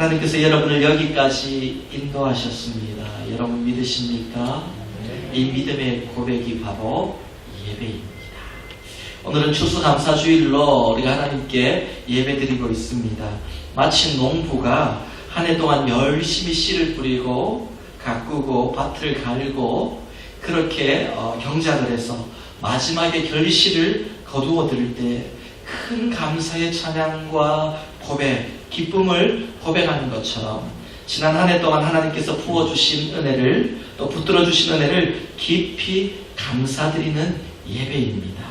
하나님께서 여러분을 여기까지 인도하셨습니다. 여러분 믿으십니까? 이 믿음의 고백이 바로 예배입니다. 오늘은 추수감사주일로 우리가 하나님께 예배드리고 있습니다. 마치 농부가 한 해 동안 열심히 씨를 뿌리고 가꾸고 밭을 갈고 그렇게 경작을 해서 마지막에 결실을 거두어 들을 때 큰 감사의 찬양과 고백, 기쁨을 고백하는 것처럼 지난 한 해 동안 하나님께서 부어주신 은혜를 또 붙들어주신 은혜를 깊이 감사드리는 예배입니다.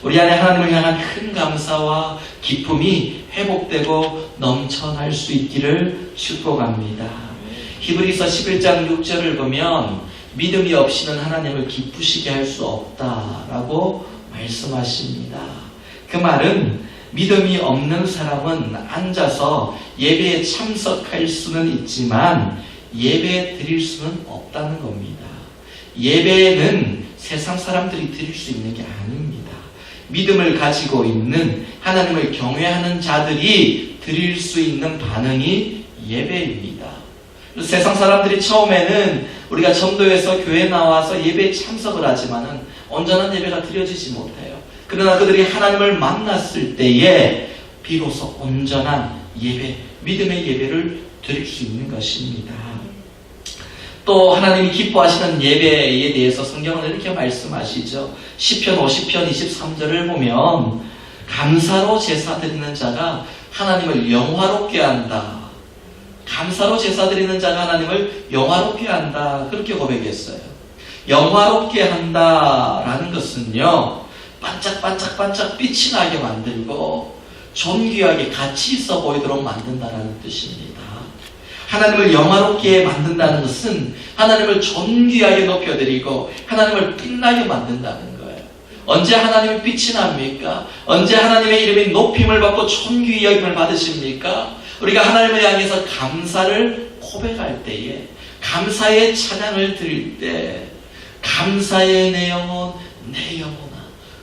우리 안에 하나님을 향한 큰 감사와 기쁨이 회복되고 넘쳐날 수 있기를 축복합니다. 히브리서 11장 6절을 보면 믿음이 없이는 하나님을 기쁘시게 할 수 없다라고 말씀하십니다. 그 말은 믿음이 없는 사람은 앉아서 예배에 참석할 수는 있지만 예배 드릴 수는 없다는 겁니다. 예배는 세상 사람들이 드릴 수 있는 게 아닙니다. 믿음을 가지고 있는 하나님을 경외하는 자들이 드릴 수 있는 반응이 예배입니다. 세상 사람들이 처음에는 우리가 전도에서 교회 나와서 예배에 참석을 하지만은 온전한 예배가 드려지지 못해요. 그러나 그들이 하나님을 만났을 때에 비로소 온전한 예배, 믿음의 예배를 드릴 수 있는 것입니다. 또 하나님이 기뻐하시는 예배에 대해서 성경은 이렇게 말씀하시죠. 시편 50편 23절을 보면 감사로 제사 드리는 자가 하나님을 영화롭게 한다. 감사로 제사 드리는 자가 하나님을 영화롭게 한다. 그렇게 고백했어요. 영화롭게 한다라는 것은요, 반짝반짝반짝 빛이 나게 만들고 존귀하게 가치 있어 보이도록 만든다는 뜻입니다. 하나님을 영화롭게 만든다는 것은 하나님을 존귀하게 높여드리고 하나님을 빛나게 만든다는 거예요. 언제 하나님의 빛이 납니까? 언제 하나님의 이름이 높임을 받고 존귀히 여김을 받으십니까? 우리가 하나님을 향해서 감사를 고백할 때에, 감사의 찬양을 드릴 때, 감사의 내 영혼, 내 영혼아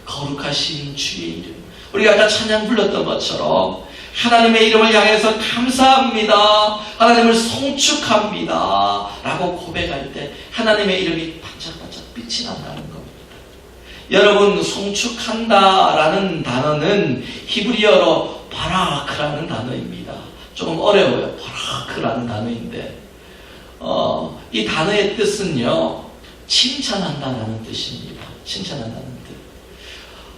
거룩하신 주의 이름, 우리가 아까 찬양 불렀던 것처럼 하나님의 이름을 향해서 감사합니다, 하나님을 송축합니다 라고 고백할 때 하나님의 이름이 반짝반짝 빛이 난다는 겁니다. 여러분, 송축한다라는 단어는 히브리어로 바라크라는 단어입니다. 조금 어려워요. 바라크라는 단어인데 이 단어의 뜻은요, 칭찬한다라는 뜻입니다. 칭찬한다는 뜻.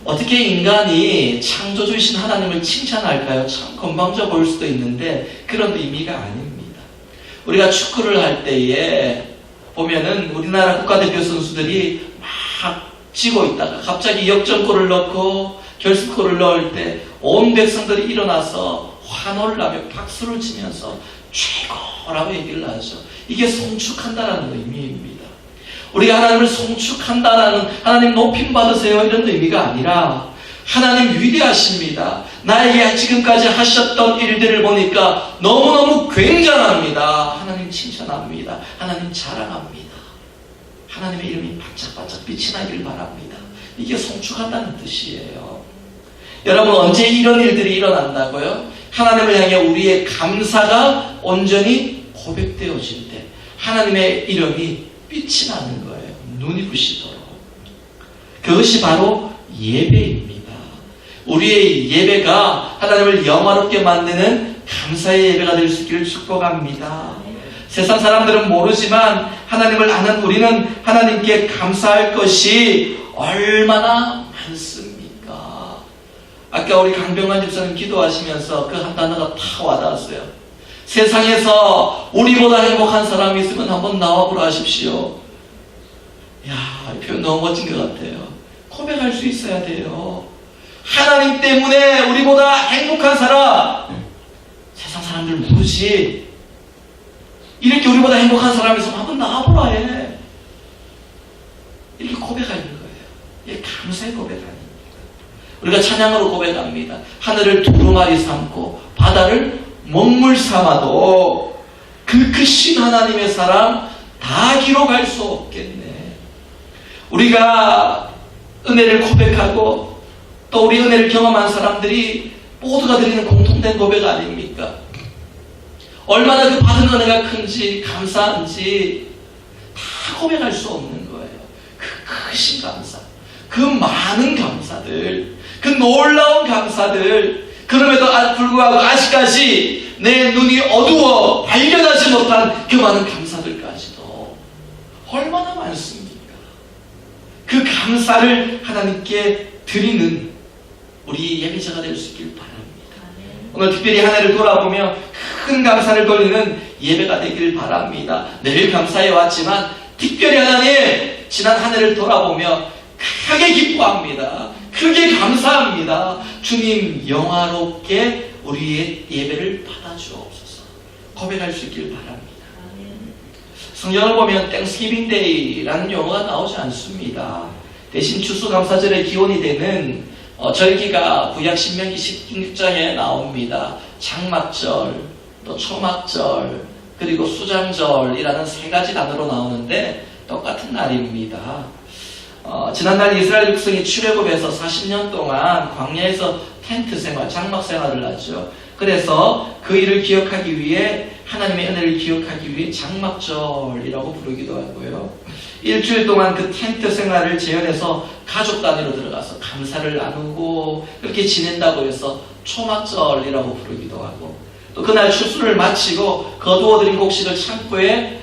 어떻게 인간이 창조주이신 하나님을 칭찬할까요? 참 건방져 보일 수도 있는데 그런 의미가 아닙니다. 우리가 축구를 할 때에 보면은 우리나라 국가대표 선수들이 막 지고 있다가 갑자기 역전골을 넣고 결승골을 넣을 때 온 백성들이 일어나서 환호를 하며 박수를 치면서 최고라고 얘기를 하죠. 이게 송축한다라는 의미입니다. 우리가 하나님을 송축한다라는, 하나님 높임 받으세요 이런 의미가 아니라 하나님 위대하십니다. 나에게 지금까지 하셨던 일들을 보니까 너무너무 굉장합니다. 하나님 칭찬합니다. 하나님 자랑합니다. 하나님의 이름이 반짝반짝 빛이 나길 바랍니다. 이게 송축한다는 뜻이에요. 여러분, 언제 이런 일들이 일어난다고요? 하나님을 향해 우리의 감사가 온전히 고백되어질 때 하나님의 이름이 빛이 나는 거예요. 눈이 부시도록. 그것이 바로 예배입니다. 우리의 예배가 하나님을 영화롭게 만드는 감사의 예배가 될 수 있기를 축복합니다. 세상 사람들은 모르지만 하나님을 아는 우리는 하나님께 감사할 것이 얼마나 많습니까? 아까 우리 강병환 집사님 기도하시면서 그 한 단어가 다 와닿았어요. 세상에서 우리보다 행복한 사람이 있으면 한번 나와보라 하십시오. 이야, 이 표현 너무 멋진 것 같아요. 고백할 수 있어야 돼요. 하나님 때문에 우리보다 행복한 사람, 세상 사람들 모르지. 이렇게 우리보다 행복한 사람이 있으면 한번 나와보라 해. 이렇게 고백하는 거예요. 이게 감사의 고백 아닙니까? 우리가 찬양으로 고백합니다. 하늘을 두루마리 삼고 바다를 먹물 삼아도 그 크신 하나님의 사랑 다 기록할 수 없겠네. 우리가 은혜를 고백하고 또 우리 은혜를 경험한 사람들이 모두가 드리는 공통된 고백 아닙니까? 얼마나 그 받은 은혜가 큰지 감사한지 다 고백할 수 없는 거예요. 그 크신 감사, 그 많은 감사들, 그 놀라운 감사들, 그럼에도 불구하고 아직까지 내 눈이 어두워 발견하지 못한 그 많은 감사들까지도 얼마나 많습니까? 그 감사를 하나님께 드리는 우리 예배자가 될 수 있길 바랍니다. 오늘 특별히 한 해를 돌아보며 큰 감사를 돌리는 예배가 되길 바랍니다. 늘 감사해 왔지만 특별히 하나님 지난 한 해를 돌아보며 크게 기뻐합니다. 크게 감사합니다. 주님 영화롭게 우리의 예배를 받아주옵소서. 고백할 수 있길 바랍니다. 성경을 보면 땡스기빙 데이라는 용어가 나오지 않습니다. 대신 추수감사절의 기원이 되는 절기가 구약 신명기 16장에 나옵니다. 장막절, 또 초막절, 그리고 수장절이라는 세 가지 단어로 나오는데 똑같은 날입니다. 지난날 이스라엘 백성이 출애굽해서 40년 동안 광야에서 텐트 생활, 장막 생활을 하죠. 그래서 그 일을 기억하기 위해 하나님의 은혜를 기억하기 위해 장막절이라고 부르기도 하고요. 일주일 동안 그 텐트 생활을 재현해서 가족 단위로 들어가서 감사를 나누고 그렇게 지낸다고 해서 초막절이라고 부르기도 하고, 또 그날 추수를 마치고 거두어들인 곡식을 창고에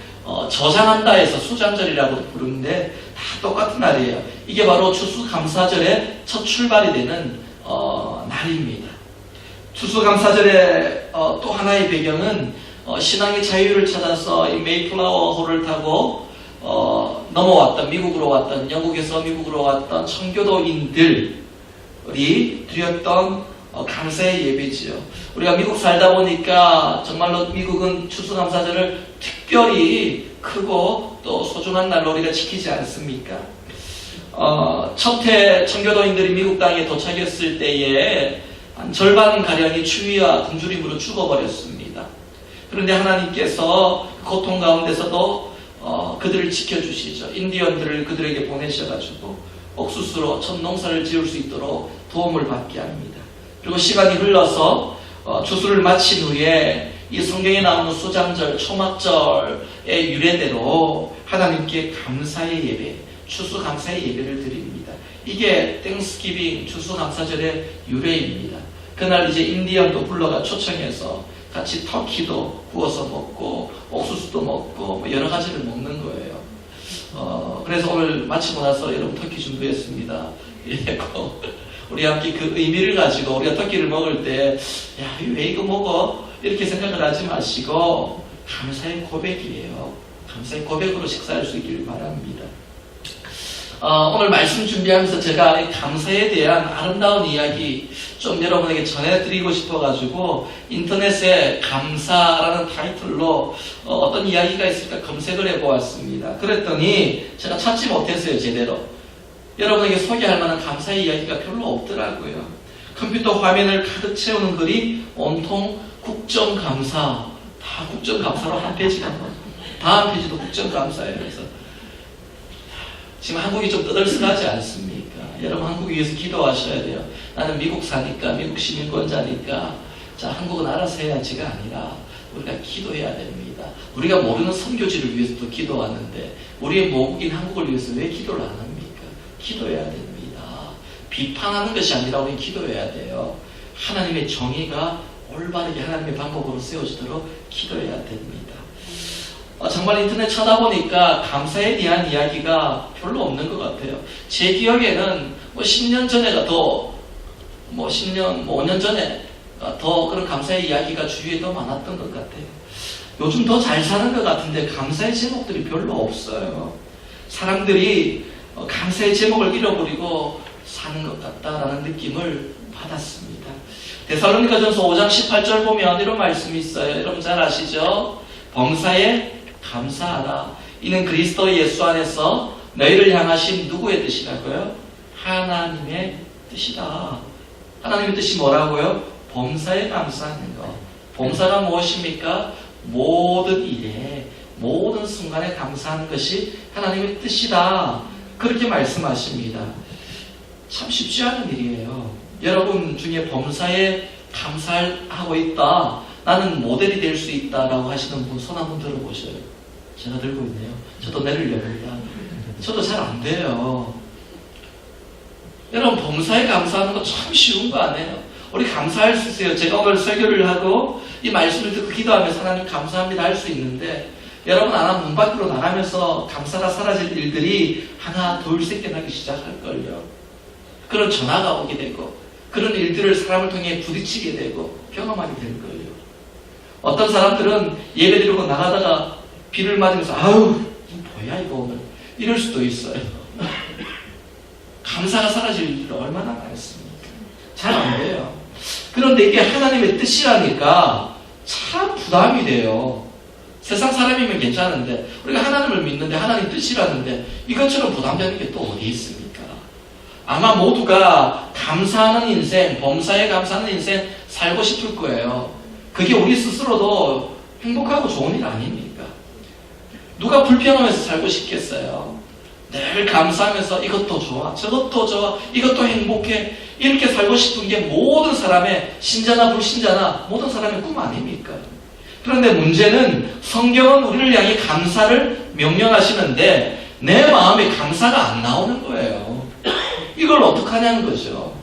저장한다 해서 수장절이라고 부르는데 다 똑같은 날이에요. 이게 바로 추수감사절의 첫 출발이 되는 날입니다. 추수감사절의 또 하나의 배경은 신앙의 자유를 찾아서 이 메이플라워 호를 타고 넘어왔던, 미국으로 왔던, 영국에서 미국으로 왔던 청교도인들이 드렸던 감사의 예배지요. 우리가 미국 살다 보니까 정말로 미국은 추수감사절을 특별히 크고 또 소중한 날로 우리가 지키지 않습니까? 첫 해 청교도인들이 미국 땅에 도착했을 때에 한 절반가량이 추위와 굶주림으로 죽어버렸습니다. 그런데 하나님께서 고통 가운데서도 그들을 지켜주시죠. 인디언들을 그들에게 보내셔가지고 옥수수로 첫 농사를 지을 수 있도록 도움을 받게 합니다. 그리고 시간이 흘러서 추수를 마친 후에 이 성경에 나오는 수장절, 초막절의 유래대로 하나님께 감사의 예배, 추수감사의 예배를 드립니다. 이게 땡스기빙, 추수감사절의 유래입니다. 그날 이제 인디언도 불러가 초청해서 같이 터키도 구워서 먹고 옥수수도 먹고 뭐 여러 가지를 먹는 거예요. 그래서 오늘 마치고 나서 여러분 터키 준비했습니다. 이랬고 우리 함께 그 의미를 가지고 우리가 터키를 먹을 때 야, 왜 이거 먹어? 이렇게 생각을 하지 마시고 감사의 고백이에요. 감사의 고백으로 식사할 수 있기를 바랍니다. 오늘 말씀 준비하면서 제가 감사에 대한 아름다운 이야기 좀 여러분에게 전해드리고 싶어가지고 인터넷에 감사라는 타이틀로 어떤 이야기가 있을까 검색을 해보았습니다. 그랬더니 제가 찾지 못했어요, 제대로. 여러분에게 소개할 만한 감사의 이야기가 별로 없더라고요. 컴퓨터 화면을 가득 채우는 글이 온통 국정감사, 다 국정감사로 한 페이지가 다음 페이지도 국정감사예요. 그래서 지금 한국이 좀 떠들썩하지 않습니까? 여러분 한국 위해서 기도하셔야 돼요. 나는 미국 사니까, 미국 시민권자니까 자 한국은 알아서 해야지가 아니라 우리가 기도해야 됩니다. 우리가 모르는 선교지를 위해서도 기도하는데 우리의 모국인 한국을 위해서 왜 기도를 안 합니까? 기도해야 됩니다. 비판하는 것이 아니라 우리는 기도해야 돼요. 하나님의 정의가 올바르게 하나님의 방법으로 세워지도록 기도해야 됩니다. 정말 인터넷 찾아보니까 감사에 대한 이야기가 별로 없는 것 같아요. 제 기억에는 10년 전에가 더, 10년, 5년 전에 더 그런 감사의 이야기가 주위에 더 많았던 것 같아요. 요즘 더 잘 사는 것 같은데 감사의 제목들이 별로 없어요. 사람들이 감사의 제목을 잃어버리고 사는 것 같다라는 느낌을 받았습니다. 데살로니가전서 5장 18절 보면 이런 말씀이 있어요. 여러분 잘 아시죠? 범사에 감사하라. 이는 그리스도 예수 안에서 너희를 향하신 누구의 뜻이라고요? 하나님의 뜻이다. 하나님의 뜻이 뭐라고요? 범사에 감사하는 것. 범사가 무엇입니까? 모든 일에, 모든 순간에 감사하는 것이 하나님의 뜻이다. 그렇게 말씀하십니다. 참 쉽지 않은 일이에요. 여러분 중에 범사에 감사하고 있다. 나는 모델이 될 수 있다라고 하시는 분 손 한번 들어보셔요. 제가 들고 있네요. 저도 내리려고요. 저도 잘 안 돼요. 여러분, 범사에 감사하는 거 참 쉬운 거 아니에요? 우리 감사할 수 있어요. 제가 오늘 설교를 하고 이 말씀을 듣고 기도하면서 하나님 감사합니다 할 수 있는데, 여러분 아마 문 밖으로 나가면서 감사가 사라질 일들이 하나 둘 셋 나기 시작할걸요. 그런 전화가 오게 되고 그런 일들을 사람을 통해 부딪히게 되고 경험하게 될 거예요. 어떤 사람들은 예배 드리고 나가다가 비를 맞으면서 아우 뭐야 이거 오늘 이럴 수도 있어요. 감사가 사라질 일이 얼마나 많습니까? 잘 안 돼요. 그런데 이게 하나님의 뜻이라니까 참 부담이 돼요. 세상 사람이면 괜찮은데 우리가 하나님을 믿는데 하나님 뜻이라는데 이것처럼 부담되는 게 또 어디 있습니까? 아마 모두가 감사하는 인생, 범사에 감사하는 인생 살고 싶을 거예요. 그게 우리 스스로도 행복하고 좋은 일 아닙니까? 누가 불평하면서 살고 싶겠어요? 늘 감사하면서 이것도 좋아, 저것도 좋아, 이것도 행복해 이렇게 살고 싶은 게 모든 사람의 신자나 불신자나 모든 사람의 꿈 아닙니까? 그런데 문제는 성경은 우리를 향해 감사를 명령하시는데 내 마음에 감사가 안 나오는 거예요. 이걸 어떡하냐는 거죠.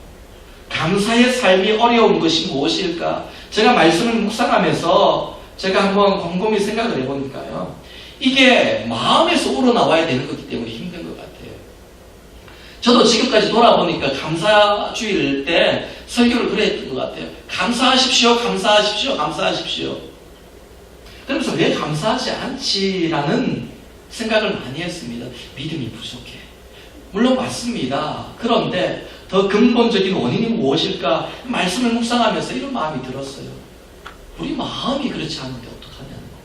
감사의 삶이 어려운 것이 무엇일까? 제가 말씀을 묵상하면서 제가 한번 곰곰이 생각을 해보니까요. 이게 마음에서 우러나와야 되는 거기 때문에 힘든 것 같아요. 저도 지금까지 돌아보니까 감사주일 때 설교를 그랬던 것 같아요. 감사하십시오, 감사하십시오, 감사하십시오. 그러면서 왜 감사하지 않지라는 생각을 많이 했습니다. 믿음이 부족해. 물론 맞습니다. 그런데 더 근본적인 원인이 무엇일까? 말씀을 묵상하면서 이런 마음이 들었어요. 우리 마음이 그렇지 않은데 어떡하냐는 거예요.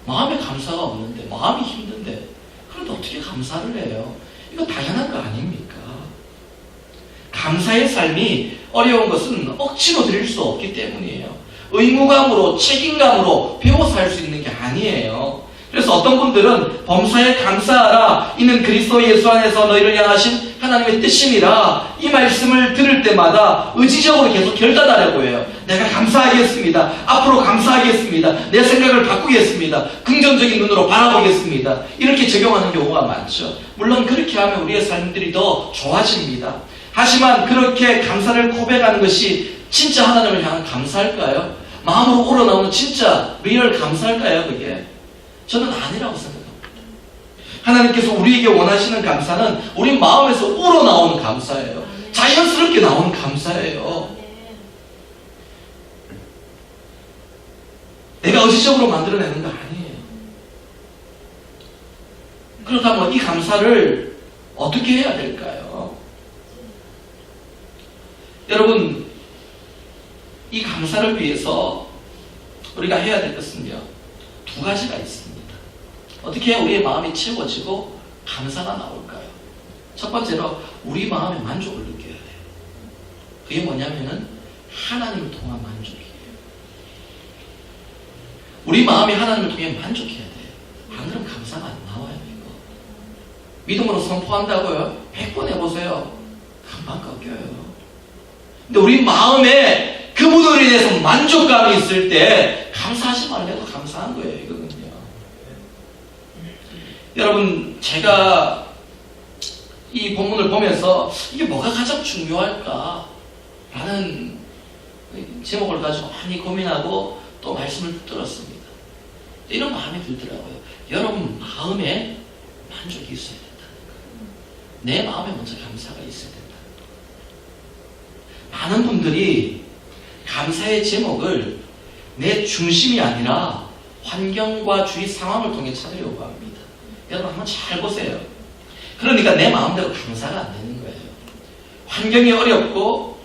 마음에 감사가 없는데, 마음이 힘든데, 그런데 어떻게 감사를 해요? 이거 당연한 거 아닙니까? 감사의 삶이 어려운 것은 억지로 드릴 수 없기 때문이에요. 의무감으로, 책임감으로 배워서 할 수 있는 게 아니에요. 그래서 어떤 분들은 범사에 감사하라, 이는 그리스도 예수 안에서 너희를 향하신 하나님의 뜻이니라, 이 말씀을 들을 때마다 의지적으로 계속 결단하려고 해요. 내가 감사하겠습니다. 앞으로 감사하겠습니다. 내 생각을 바꾸겠습니다. 긍정적인 눈으로 바라보겠습니다. 이렇게 적용하는 경우가 많죠. 물론 그렇게 하면 우리의 삶들이 더 좋아집니다. 하지만 그렇게 감사를 고백하는 것이 진짜 하나님을 향한 감사할까요? 마음으로 우러나오는 진짜 리얼 감사할까요? 그게? 저는 아니라고 생각합니다. 하나님께서 우리에게 원하시는 감사는 우리 마음에서 우러나오는 감사예요. 자연스럽게 나오는 감사예요. 내가 의지적으로 만들어내는 거 아니에요. 그렇다면 이 감사를 어떻게 해야 될까요? 여러분, 이 감사를 위해서 우리가 해야 될 것은요, 두 가지가 있습니다. 어떻게 해야 우리의 마음이 채워지고 감사가 나올까요? 첫 번째로 우리 마음의 만족을 느껴야 돼요. 그게 뭐냐면은 하나님을 통한 만족이에요. 우리 마음이 하나님을 통해 만족해야 돼요. 안 그러면 감사가 안 나와요. 이거 믿음으로 선포한다고요? 100번 해보세요. 금방 꺾여요. 근데 우리 마음에 그분으로 인해서 만족감이 있을 때 감사하지 말래도 감사한 거예요. 이거는요. 여러분, 제가 이 본문을 보면서 이게 뭐가 가장 중요할까? 라는 제목을 가지고 많이 고민하고 또 말씀을 들었습니다. 이런 마음이 들더라고요. 여러분 마음에 만족이 있어야 된다는 거예요. 내 마음에 먼저 감사가 있어야 된다. 많은 분들이 감사의 제목을 내 중심이 아니라 환경과 주위 상황을 통해 찾으려고 합니다. 여러분 한번 잘 보세요. 그러니까 내 마음대로 감사가 안 되는 거예요. 환경이 어렵고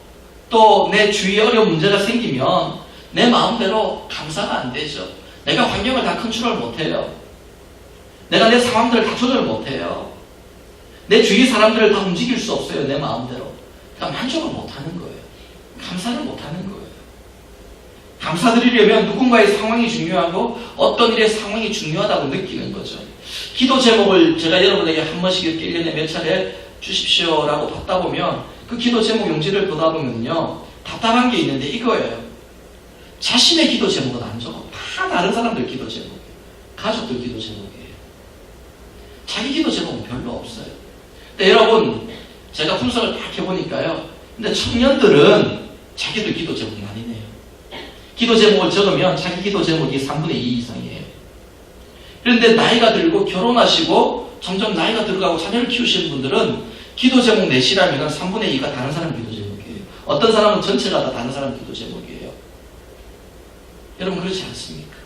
또 내 주위에 어려운 문제가 생기면 내 마음대로 감사가 안 되죠. 내가 환경을 다 컨트롤 못해요. 내가 내 상황들을 다 조절 못해요. 내 주위 사람들을 다 움직일 수 없어요. 내 마음대로. 그러니까 만족을 못하는 거예요. 감사를 못하는 거예요. 감사드리려면 누군가의 상황이 중요하고 어떤 일의 상황이 중요하다고 느끼는 거죠. 기도 제목을 제가 여러분에게 한 번씩 이렇게 1년에 몇 차례 주십시오라고 받다 보면 그 기도 제목 용지를 보다 보면요, 답답한 게 있는데 이거예요. 자신의 기도 제목은 안 적어. 다 다른 사람들 기도 제목이에요. 가족들 기도 제목이에요. 자기 기도 제목은 별로 없어요. 근데 여러분, 제가 분석을 딱 해보니까요. 근데 청년들은 자기들 기도 제목이 많이 내요. 기도 제목을 적으면 자기 기도 제목이 3분의 2 이상이에요. 그런데 나이가 들고 결혼하시고 점점 나이가 들어가고 자녀를 키우시는 분들은 기도 제목 내시라면 3분의 2가 다른 사람 기도 제목이에요. 어떤 사람은 전체가 다 다른 사람 기도 제목이에요. 여러분 그렇지 않습니까?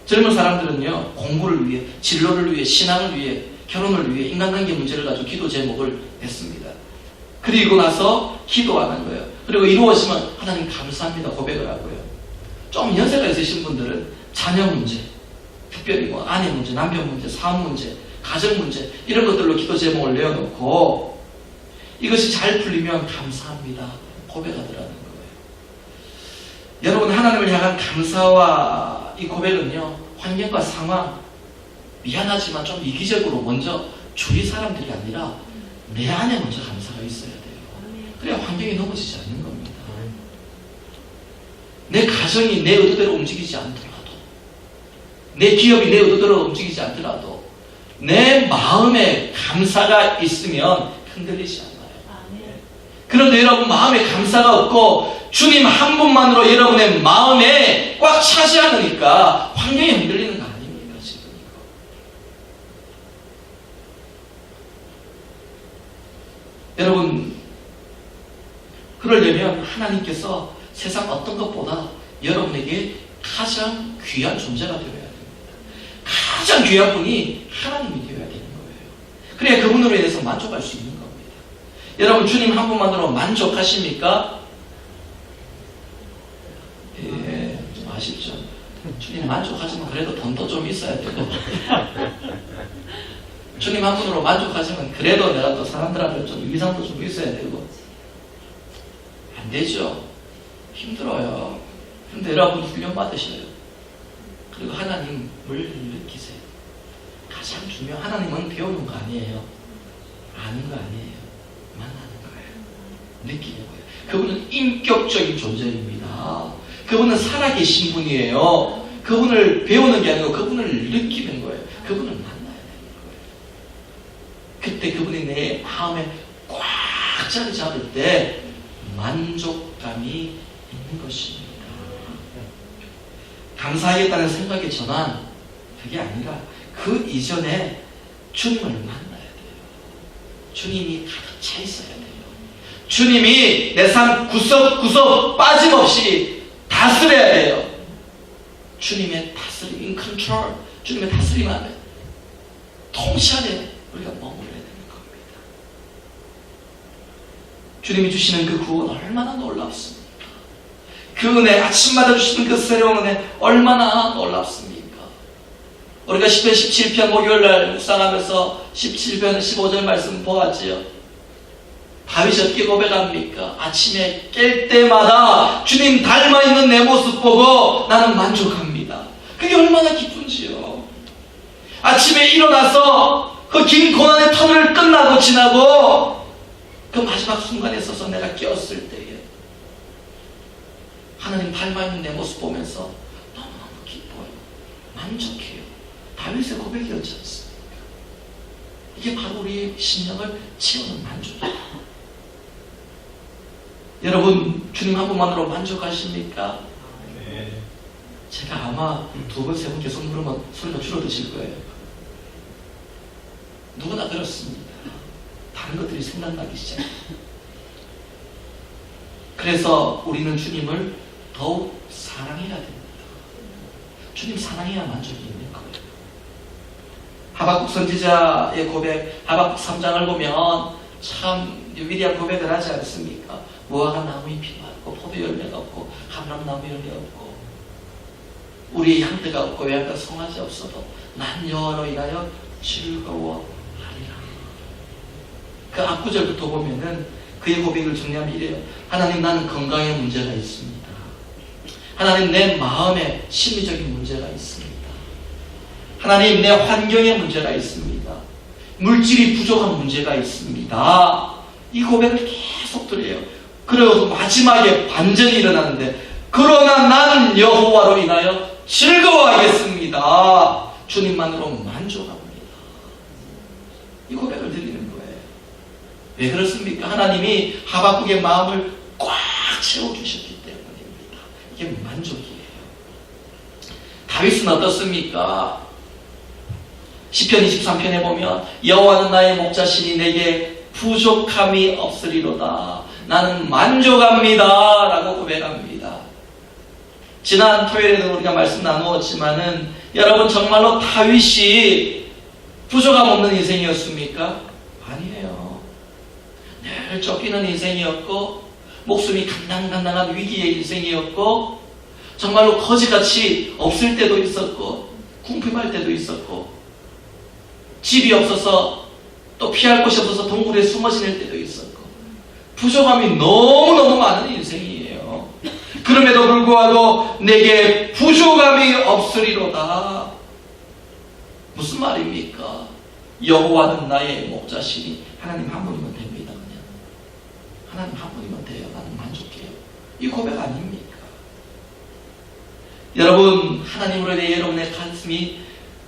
젊은 사람들은요, 공부를 위해, 진로를 위해, 신앙을 위해, 결혼을 위해 인간관계 문제를 가지고 기도 제목을 냈습니다. 그리고 나서 기도하는 거예요. 그리고 이루어지면 하나님 감사합니다 고백을 하고요. 좀 연세가 있으신 분들은 자녀 문제, 특별히 뭐 아내 문제, 남편 문제, 사업 문제, 가정 문제 이런 것들로 기도 제목을 내어놓고 이것이 잘 풀리면 감사합니다 고백하더라는 거예요. 여러분, 하나님을 향한 감사와 이 고백은요, 환경과 상황, 미안하지만 좀 이기적으로 먼저 주위 사람들이 아니라 내 안에 먼저 감사가 있어야 돼요. 그래야 환경이 넘어지지 않는 겁니다. 내 가정이 내 의도대로 움직이지 않더라도, 내 기업이 내 의도대로 움직이지 않더라도 내 마음에 감사가 있으면 흔들리지 않아요. 그런데 여러분, 마음에 감사가 없고 주님 한 분만으로 여러분의 마음에 꽉 차지 않으니까 환경이 흔들리는 거 아닙니까 지금? 여러분, 그러려면 하나님께서 세상 어떤 것보다 여러분에게 가장 귀한 존재가 되어야 됩니다. 가장 귀한 분이 하나님이 되어야 되는 거예요. 그래야 그분으로 인해서 만족할 수 있는 겁니다. 여러분, 주님 한 분만으로 만족하십니까? 예, 좀 아쉽죠. 주님 만족하지만 그래도 돈도 좀 있어야 되고 주님 한 분으로 만족하시면 그래도 내가 또 사람들한테 좀 위상도 좀 있어야 되고 안 되죠. 힘들어요. 근데 여러분 훈련 받으셔요. 그리고 하나님을 느끼세요. 가장 중요한, 하나님은 배우는 거 아니에요. 아는 거 아니에요. 만나는 거예요. 느끼는 거예요. 그분은 인격적인 존재입니다. 그분은 살아계신 분이에요. 그분을 배우는 게 아니고 그분을 느끼는 거예요. 그분을 만나야 되는 거예요. 그때 그분이 내 마음에 꽉 자리 잡을 때 만족감이 있는 것입니다. 감사하겠다는 생각의 전환, 그게 아니라 그 이전에 주님을 만나야 돼요. 주님이 가득 차 있어야 돼요. 주님이 내 삶 구석구석 빠짐없이 다스려야 돼요. 주님의 다스림, in control, 주님의 다스림 안에, 통치 안에 우리가 머물러야 되는 겁니다. 주님이 주시는 그 구원 얼마나 놀랍습니까? 그 은혜, 아침마다 주시는 그 새로운 은혜 얼마나 놀랍습니까? 우리가 10편 17편 목요일날 묵상하면서 17편 15절 말씀 보았지요. 다윗이 어떻게 고백합니까? 아침에 깰 때마다 주님 닮아있는 내 모습 보고 나는 만족합니다. 그게 얼마나 기쁜지요. 아침에 일어나서 그 긴 고난의 터널을 끝나고 지나고 그 마지막 순간에 서서 내가 깨었을 때에 하나님 닮아있는 내 모습 보면서 너무너무 기뻐요. 만족해요. 다윗의 고백이었지 않습니까? 이게 바로 우리의 심령을 채우는 만족이에요. 여러분, 주님 한 분만으로 만족하십니까? 네. 제가 아마 두 번, 세 번 계속 물으면 소리가 줄어드실 거예요. 누구나 그렇습니다. 다른 것들이 생각나기 시작해요. 그래서 우리는 주님을 더욱 사랑해야 됩니다. 주님 사랑해야 만족이 있는 거예요. 하박국 선지자의 고백, 하박국 3장을 보면 참 위대한 고백을 하지 않습니까? 무화과 나무 잎이 없고 포도 열매가 없고 감람나무 열매 없고 우리의 향대가 없고 외양간 송아지 없어도 난 여호와로 인하여 즐거워하리라. 그 앞구절부터 보면은 그의 고백을 정리하면 이래요. 하나님, 나는 건강에 문제가 있습니다. 하나님, 내 마음에 심리적인 문제가 있습니다. 하나님, 내 환경에 문제가 있습니다. 물질이 부족한 문제가 있습니다. 이 고백을 계속 드려요. 그리고 마지막에 반전이 일어나는데 그러나 나는 여호와로 인하여 즐거워하겠습니다. 주님만으로 만족합니다. 이 고백을 드리는 거예요. 왜 그렇습니까? 하나님이 하박국의 마음을 꽉 채워주셨기 때문입니다. 이게 만족이에요. 다윗은 어떻습니까? 시편 23편에 보면 여호와는 나의 목자시니 내게 부족함이 없으리로다. 나는 만족합니다 라고 고백합니다. 지난 토요일에도 우리가 말씀 나누었지만은 여러분 정말로 다윗이 부족함 없는 인생이었습니까? 아니에요. 늘 쫓기는 인생이었고 목숨이 간당간당한 위기의 인생이었고 정말로 거지같이 없을 때도 있었고 궁핍할 때도 있었고 집이 없어서 또 피할 곳이 없어서 동굴에 숨어 지낼 때도 있었고 부족함이 너무너무 많은 인생이에요. 그럼에도 불구하고 내게 부족함이 없으리로다. 무슨 말입니까? 여호와는 나의 목자시니 하나님 한 분이면 됩니다. 그냥 하나님 한 분이면 돼요. 나는 만족해요. 이 고백 아닙니까? 여러분 하나님으로 인해 여러분의 가슴이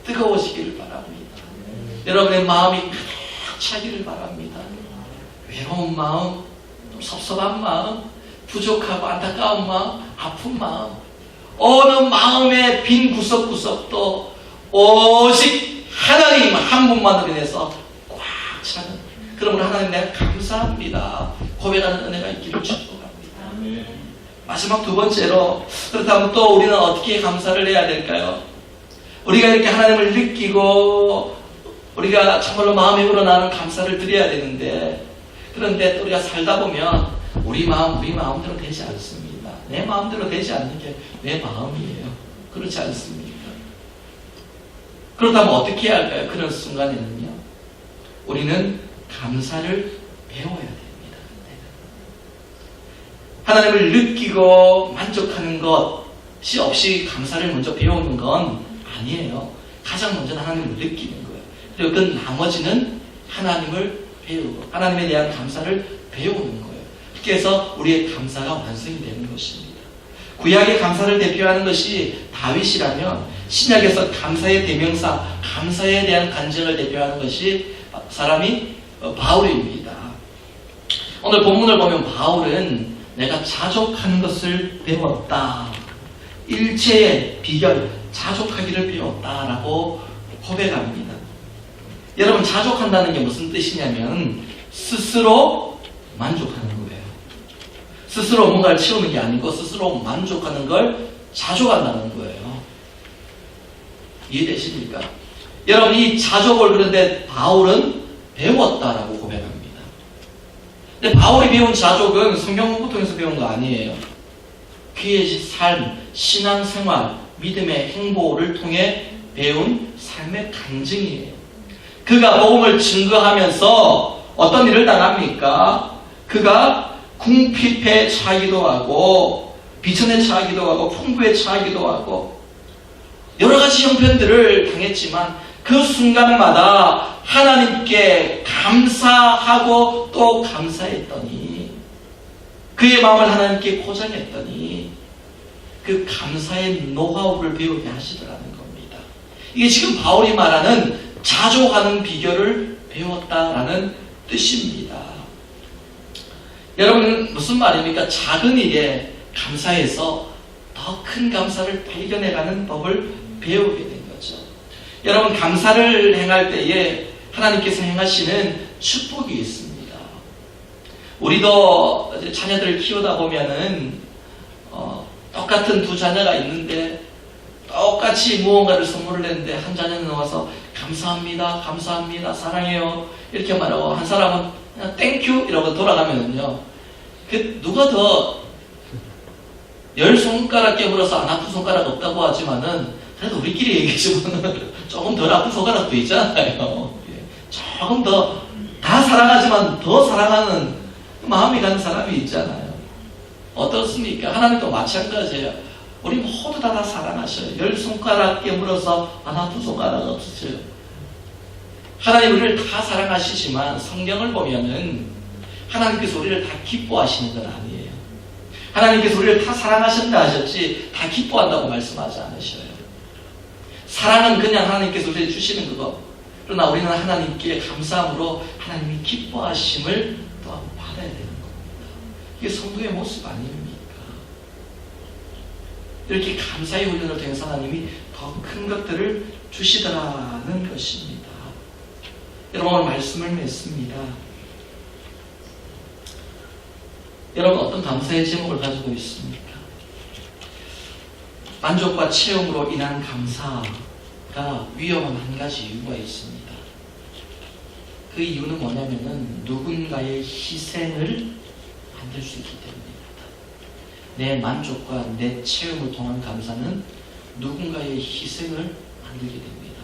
뜨거워지기를 바랍니다. 여러분의 마음이 가득 차기를 바랍니다. 외로운 마음, 섭섭한 마음, 부족하고 안타까운 마음, 아픈 마음, 어느 마음의 빈 구석구석도 오직 하나님 한 분만으로 인해서 꽉 차는, 그러므로 하나님 내가 감사합니다 고백하는 은혜가 있기를 축복합니다. 마지막 두 번째로, 그렇다면 또 우리는 어떻게 감사를 해야 될까요? 우리가 이렇게 하나님을 느끼고 우리가 정말로 마음에 우러나는 감사를 드려야 되는데, 그런데 또 우리가 살다 보면 우리 마음대로 되지 않습니다. 내 마음대로 되지 않는 게 내 마음이에요. 그렇지 않습니까? 그렇다면 어떻게 해야 할까요? 그런 순간에는요, 우리는 감사를 배워야 됩니다. 하나님을 느끼고 만족하는 것이 없이 감사를 먼저 배우는 건 아니에요. 가장 먼저는 하나님을 느끼는 거예요. 그리고 그 나머지는 하나님을 배우고 하나님에 대한 감사를 배우는 거예요. 그렇게 해서 우리의 감사가 완성이 되는 것입니다. 구약의 감사를 대표하는 것이 다윗이라면 신약에서 감사의 대명사, 감사에 대한 간증을 대표하는 것이 사람이 바울입니다. 오늘 본문을 보면 바울은 내가 자족하는 것을 배웠다. 일체의 비결, 자족하기를 배웠다라고 고백합니다. 여러분 자족한다는 게 무슨 뜻이냐면 스스로 만족하는 거예요. 스스로 뭔가를 채우는 게 아니고 스스로 만족하는 걸 자족한다는 거예요. 이해되십니까? 여러분 이 자족을 그런데 바울은 배웠다라고 고백합니다. 근데 바울이 배운 자족은 성경 공부 통해서 배운 거 아니에요. 그의 삶, 신앙생활, 믿음의 행보를 통해 배운 삶의 간증이에요. 그가 복음을 증거하면서 어떤 일을 당합니까? 그가 궁핍에 처하기도 하고 비천에 처하기도 하고 풍부에 처하기도 하고 여러 가지 형편들을 당했지만 그 순간마다 하나님께 감사하고 또 감사했더니 그의 마음을 하나님께 포장했더니 그 감사의 노하우를 배우게 하시더라는 겁니다. 이게 지금 바울이 말하는 자족하는 비결을 배웠다라는 뜻입니다. 여러분 무슨 말입니까? 작은 일에 감사해서 더 큰 감사를 발견해가는 법을 배우게 된 거죠. 여러분 감사를 행할 때에 하나님께서 행하시는 축복이 있습니다. 우리도 자녀들을 키우다 보면은 똑같은 두 자녀가 있는데 똑같이 무언가를 선물을 했는데 한 자녀는 와서 감사합니다, 감사합니다, 사랑해요 이렇게 말하고 한 사람은 그냥 땡큐 이러고 돌아가면은요, 그 누가 더 10손가락 깨물어서 안 아픈 손가락 없다고 하지만은 그래도 우리끼리 얘기해주면 조금 덜 아픈 손가락도 있잖아요. 조금 더 다 사랑하지만 더 사랑하는 마음이 가는 사람이 있잖아요. 어떻습니까? 하나님도 마찬가지예요. 우리 모두 다 사랑하셔요. 10손가락 깨물어서 안 아픈 손가락 없으세요. 하나님 우리를 다 사랑하시지만 성경을 보면은 하나님께서 우리를 다 기뻐하시는 건 아니에요. 하나님께서 우리를 다 사랑하신다 하셨지 다 기뻐한다고 말씀하지 않으셔요. 사랑은 그냥 하나님께서 우리에게 주시는 그거. 그러나 우리는 하나님께 감사함으로 하나님이 기뻐하심을 또한 받아야 되는 겁니다. 이게 성도의 모습 아닙니까? 이렇게 감사의 훈련을 통해서 하나님이 더 큰 것들을 주시더라는 것입니다. 여러분 오늘 말씀을 맺습니다. 여러분 어떤 감사의 제목을 가지고 있습니까? 만족과 체험으로 인한 감사가 위험한 한 가지 이유가 있습니다. 그 이유는 뭐냐면은 누군가의 희생을 만들 수 있기 때문입니다. 내 만족과 내 체험을 통한 감사는 누군가의 희생을 만들게 됩니다.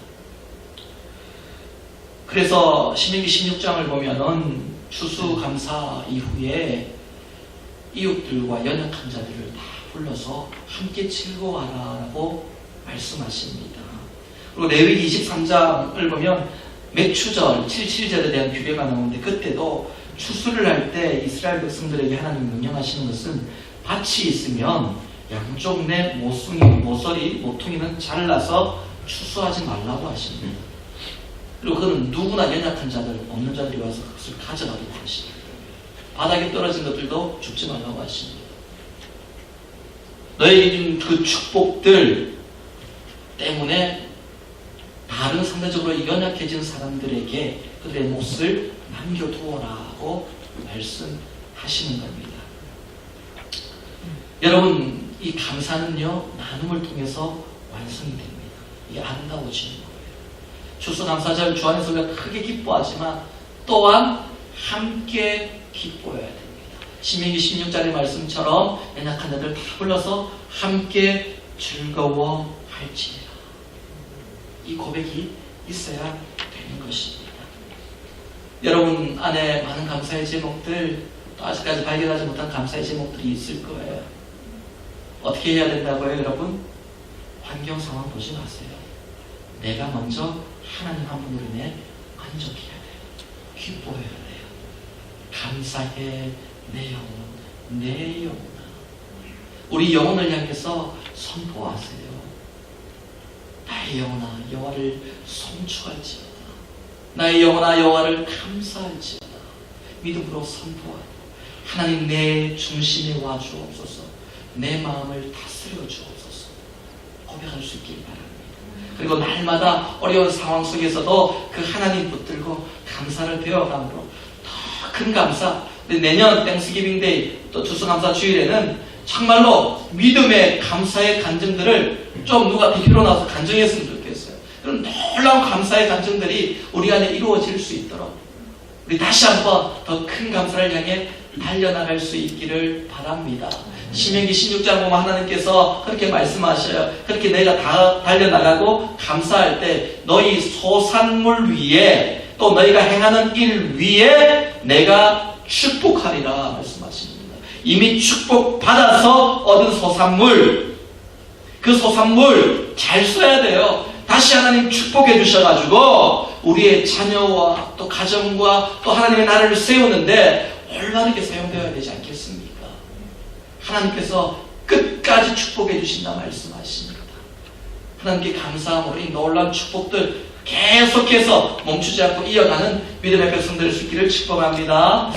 그래서 신명기 16장을 보면은 추수감사 이후에 이웃들과 연약한 자들을 다 불러서 함께 즐거워하라고 말씀하십니다. 그리고 레위기 23장을 보면 맥추절, 77절에 대한 규례가 나오는데 그때도 추수를 할 때 이스라엘 백성들에게 하나님 명령하시는 것은 밭이 있으면 양쪽 내 모퉁이, 모퉁이는 잘라서 추수하지 말라고 하십니다. 그리고 그는 누구나 연약한 자들, 없는 자들이 와서 그것을 가져가도록 하십니다. 바닥에 떨어진 것들도 줍지 말라고 하십니다. 너에게 준 그 축복들 때문에 다른 상대적으로 연약해진 사람들에게 그들의 몫을 남겨두어라고 말씀하시는 겁니다. 여러분, 이 감사는요, 나눔을 통해서 완성이 됩니다. 이게 아름다워지는 거예요. 추수감사절 주 안에서 우리가 크게 기뻐하지만 또한 함께 기뻐해야 됩니다. 신명기 16장의 말씀처럼 연약한 자들 다 불러서 함께 즐거워할지니라. 이 고백이 있어야 되는 것입니다. 여러분 안에 많은 감사의 제목들, 또 아직까지 발견하지 못한 감사의 제목들이 있을 거예요. 어떻게 해야 된다고요, 여러분? 환경 상황 보지 마세요. 내가 먼저 하나님 한 분으로 인해 만족해야 돼요. 기뻐해야 돼요. 감사해 내 영혼, 내 영혼아. 우리 영혼을 향해서 선포하세요. 나의 영혼아 여호와를 송축할지어다. 나의 영혼아 여호와를 감사할지어다. 믿음으로 선포하고 하나님 내 중심에 와 주옵소서. 내 마음을 다스려 주옵소서. 고백할 수 있길 바랍니다. 그리고 날마다 어려운 상황 속에서도 그 하나님 붙들고 감사를 배워감으로 더 큰 감사. 내년 땡스기빙데이 또 추수감사 주일에는 정말로 믿음의 감사의 간증들을 좀 누가 비키로 나와서 간증했으면 좋겠어요. 그런 놀라운 감사의 간증들이 우리 안에 이루어질 수 있도록 우리 다시 한번 더 큰 감사를 향해 달려나갈 수 있기를 바랍니다. 신명기 16장 보면 하나님께서 그렇게 말씀하셔요. 그렇게 내가 다 달려나가고 감사할 때 너희 소산물 위에 또 너희가 행하는 일 위에 내가 축복하리라 말씀하십니다. 이미 축복받아서 얻은 소산물, 그 소산물 잘 써야 돼요. 다시 하나님 축복해 주셔가지고 우리의 자녀와 또 가정과 또 하나님의 나라를 세우는데 올바르게 사용되어야 되지 않겠습니까? 하나님께서 끝까지 축복해 주신다 말씀하십니다. 하나님께 감사함으로 이 놀라운 축복들 계속해서 멈추지 않고 이어가는 믿음의 백성들 수 있기를 축복합니다.